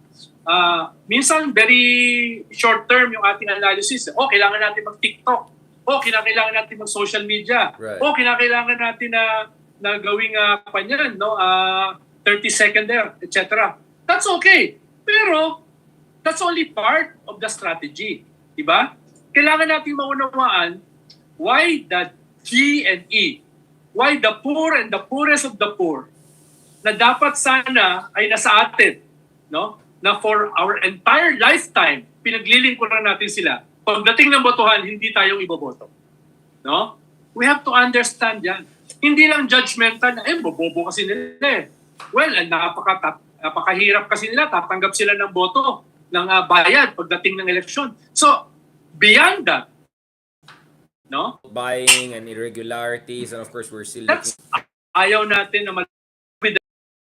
Minsan very short term yung ating analysis. Kailangan natin mag-TikTok. Kailangan natin mag-social media. Right. Kailangan natin na gawing kanyan, no? 30-second there, etc. That's okay. Pero that's only part of the strategy. Diba? Kailangan natin maunawaan why the G and E, why the poor and the poorest of the poor, na dapat sana ay nasa atin, no? Na for our entire lifetime, pinaglilingkuran natin sila. Pagdating ng botohan, hindi tayong iboboto. No? We have to understand yan. Hindi lang judgmental na, bobobo kasi nila eh. Well, napakahirap kasi nila, tatanggap sila ng boto, ng bayad pagdating ng eleksyon. So, beyond that, no? Buying and irregularities, and of course, we're still looking. Ayaw natin na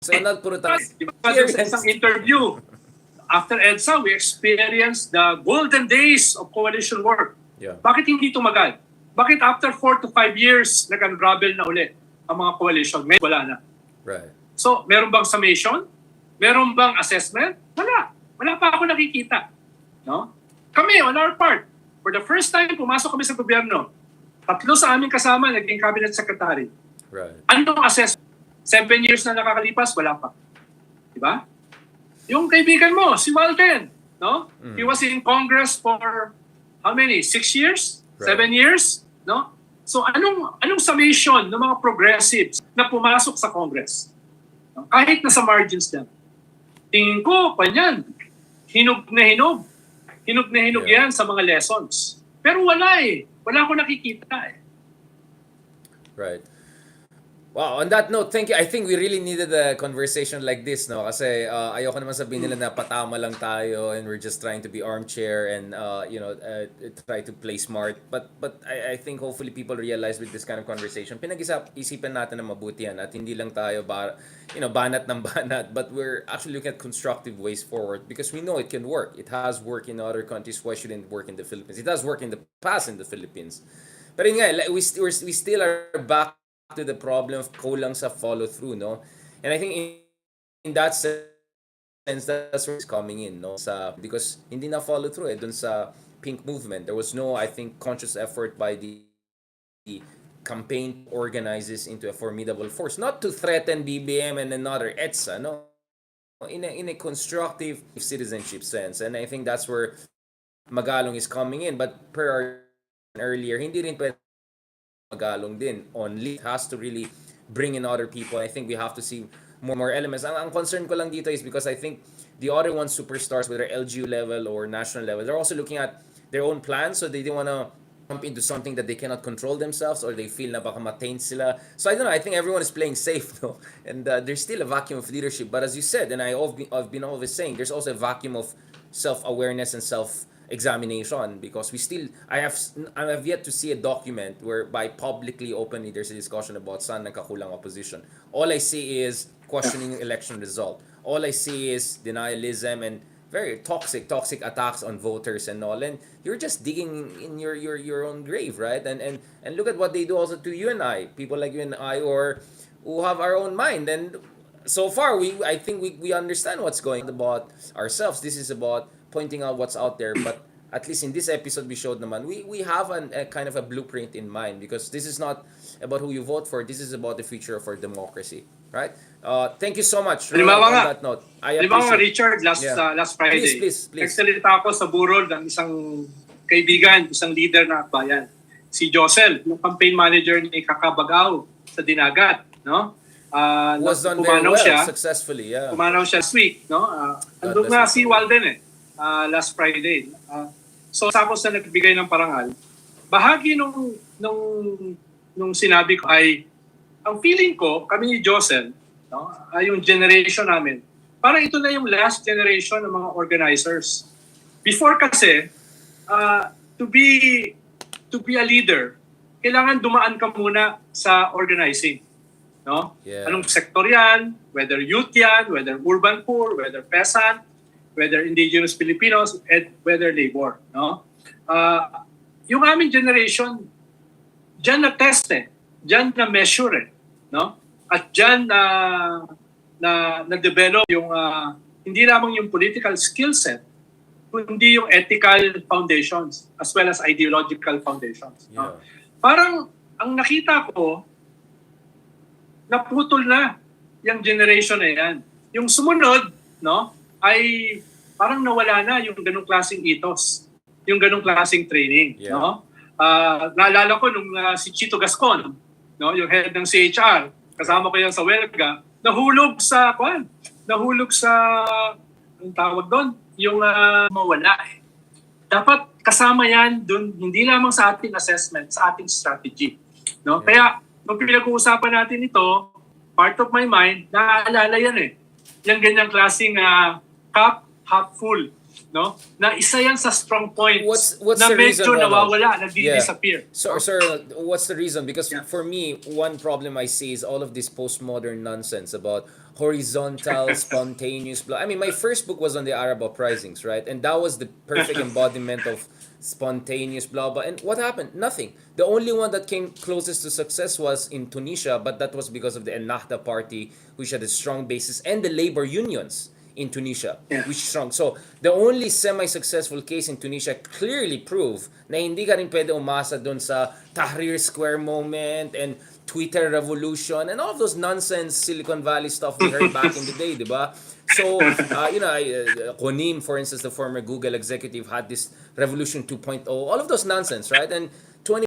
So, puro tayo. sa isang interview, after EDSA, we experienced the golden days of coalition work. Yeah. Bakit hindi tumagal? Bakit after 4 to 5 years, nag-unravel na ulit ang mga coalition? Wala na. Right. So, meron bang summation? Meron bang assessment? Wala. Wala pa ako nakikita. No? Kami, on our part, for the first time, pumasok kami sa gobyerno. 3 sa aming kasama, naging cabinet secretary. Right. Anong assessment? 7 years na nakakalipas, wala pa. Diba? Yung kaibigan mo, si Walden, no? He was in Congress for how many? 6 years? Right. 7 years? No? So anong summation ng mga progressives na pumasok sa Congress? No? Kahit nasa margins lang. Tingin ko, panyan, hinog na hinog. Hinog na hinog yan sa mga lessons. Pero wala eh. Wala akong nakikita eh. Right. Wow, on that note, thank you. I think we really needed a conversation like this, no? Kasi ayoko naman sabihin nila na patama lang tayo and we're just trying to be armchair and try to play smart. But I think hopefully people realize with this kind of conversation, pinag-isipan natin na mabuti yan at hindi lang tayo banat ng banat, but we're actually looking at constructive ways forward because we know it can work. It has worked in other countries. Why shouldn't it work in the Philippines? It has worked in the past in the Philippines. Pero yun nga, we still are back to the problem of kulang sa follow through, no? And I think in that sense that's where it's coming in, no? Because hindi na follow through dun sa pink movement. There was no, I think, conscious effort by the campaign organizers into a formidable force, not to threaten BBM and another EDSA, no? In a constructive citizenship sense. And I think that's where Magalong is coming in. But per our earlier, hindi rin pwede Magalong din only. It has to really bring in other people. I think we have to see more elements. Ang concern ko lang dito is because I think the other ones superstars, whether LGU level or national level, they're also looking at their own plans, so they don't want to jump into something that they cannot control themselves or they feel na baka ma-taint sila. So I don't know, I think everyone is playing safe, no? And there's still a vacuum of leadership. But as you said, and I've been always saying, there's also a vacuum of self-awareness and self-examination because I have yet to see a document whereby publicly, openly, there's a discussion about saan nagkakulang opposition. All I see is questioning election result. All I see is denialism and very toxic attacks on voters and all. And you're just digging in your own grave, right? And look at what they do also to you and I, people like you and I, or who have our own mind. And so far, I think we understand what's going on about ourselves. This is about pointing out what's out there, but at least in this episode we showed naman, we have a kind of a blueprint in mind because this is not about who you vote for. This is about the future of our democracy, right? Thank you so much, Ronald, Halimbawa on nga, that note. I halimbawa nga, appreciate. Richard, Yeah. last Friday, Please. nagsalita ako sa burol ng isang kaibigan, isang leader ng bayan, si Josel, yung campaign manager ni Kakabagaw sa Dinagat, no? Was done very pumanaw well, successfully, yeah. Pumanaw siya last week, no? Andun nga si Walden last Friday. So tapos na nagbigay ng parangal, bahagi nung sinabi ko ay, ang feeling ko, kami ni Josel, no, ay yung generation namin, parang ito na yung last generation ng mga organizers. Before kasi, to be a leader, kailangan dumaan ka muna sa organizing. No? Yeah. Anong sektor yan, whether youth yan, whether urban poor, whether peasant, whether indigenous Filipinos, and whether labor. No? Yung aming generation, dyan na test dyan na measure no? At dyan na develop yung hindi lamang yung political skill set, kundi yung ethical foundations as well as ideological foundations. Yeah. No? Parang ang nakita ko, naputol na yung generation na yan. Yung sumunod, no, ay parang nawala na yung ganung klaseng ethos, yung ganung klaseng training. Yeah. No? Naalala ko nung si Chito Gascon, no, yung head ng CHR, kasama ko yan sa Welga, nahulog sa anong tawag doon, yung mawala. Dapat kasama yan dun, hindi lamang sa ating assessment, sa ating strategy. No? Yeah. Kaya, nung pinag-uusapan natin ito, part of my mind, naaalala yan Yung ganyang klaseng cup half full. No? Na isa yan sa strong points What's na the reason, medyo Ronald? nawawala, nagdi-disappear. So, sir, what's the reason? Because for me, one problem I see is all of this postmodern nonsense about horizontal, spontaneous. I mean, my first book was on the Arab uprisings, right? And that was the perfect embodiment of spontaneous, blah, blah. And what happened? Nothing. The only one that came closest to success was in Tunisia, but that was because of the Ennahda party, which had a strong basis, and the labor unions in Tunisia, which is strong. So, the only semi-successful case in Tunisia clearly proved na hindi ka rin pwede umasa doon sa Tahrir Square moment and Twitter revolution and all of those nonsense Silicon Valley stuff we heard back in the day, di ba? So, Konim, for instance, the former Google executive, had this Revolution 2.0, all of those nonsense, right? And